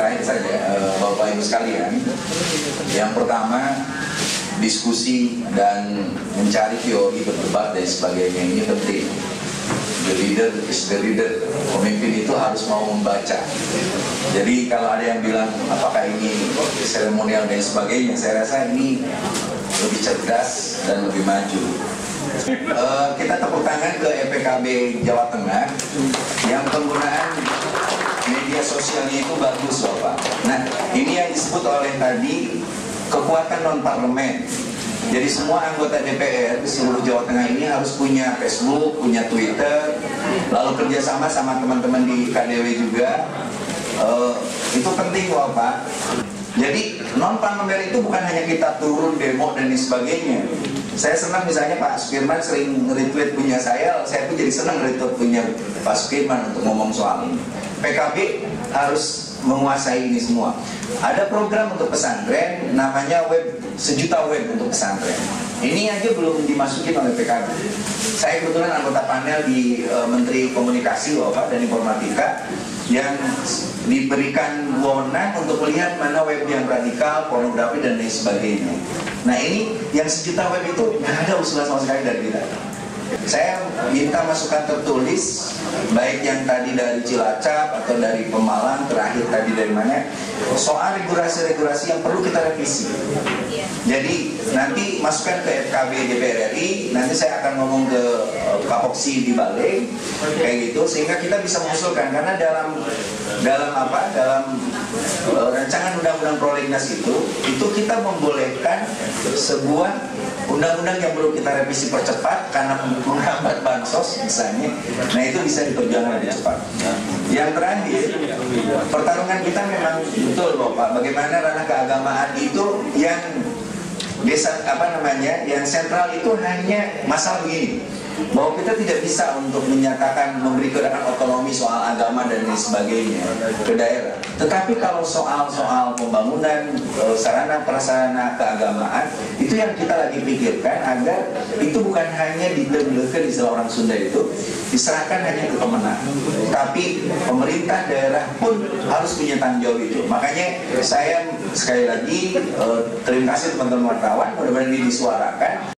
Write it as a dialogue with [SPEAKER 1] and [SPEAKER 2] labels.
[SPEAKER 1] terakhir saja, Bapak Ibu sekalian. Yang pertama, diskusi dan mencari teori, berdebat dan sebagainya ini penting. The leader is the leader. Pemimpin itu harus mau membaca. Jadi kalau ada yang bilang apakah ini seremonial dan sebagainya, saya rasa ini lebih cerdas dan lebih maju. Kita tepuk tangan ke EPKB Jawa Tengah yang penggunaan media sosialnya itu bagus, Bapak. Nah, ini yang disebut oleh tadi kekuatan non-parlemen. Jadi semua anggota DPR di seluruh Jawa Tengah ini harus punya Facebook, punya Twitter, lalu kerjasama sama teman-teman di KDW juga. Itu penting, Bapak. Jadi non-parlemen itu bukan hanya kita turun demo dan sebagainya. Saya senang misalnya Pak Sukirman sering retweet punya saya pun jadi senang retweet punya Pak Sukirman untuk ngomong soal ini. PKB harus menguasai ini semua. Ada program untuk pesantren, namanya web, 1 juta web untuk pesantren. Ini aja belum dimasukin oleh PKB. Saya kebetulan anggota panel di Menteri Komunikasi Bapak dan Informatika yang diberikan wewenang untuk melihat mana web yang radikal, pornografi dan lain sebagainya. Nah ini yang 1 juta web itu nggak ada usulan sama sekali dari kita. Saya minta masukan tertulis, baik yang tadi dari Cilacap atau dari Pemalang, terakhir tadi dari mana, soal regulasi-regulasi yang perlu kita revisi. Jadi nanti masukan ke FKB DPR RI, nanti saya akan ngomong ke Kapoksi di Balai, kayak gitu, sehingga kita bisa mengusulkan. Karena dalam rancangan undang-undang prolegnas itu kita membolehkan sebuah undang-undang yang perlu kita revisi percepat karena menghambat bansos misalnya. Nah itu bisa diperjuangkan lebih cepat. Yang terakhir, pertarungan kita memang betul Bapak, bagaimana ranah keagamaan itu yang yang sentral itu hanya masalah begini, bahwa kita tidak bisa untuk menyatakan memberi kewenangan otonomi soal agama dan lain sebagainya ke daerah. Tetapi kalau soal-soal pembangunan sarana prasarana keagamaan itu yang kita lagi pikirkan agar itu bukan hanya ditelurkan istilah orang Sunda itu diserahkan hanya ke kemenang, tapi pemerintah daerah pun harus punya tanggung jawab itu. Makanya saya sekali lagi terima kasih teman-teman wartawan, mudah-mudahan ini disuarakan.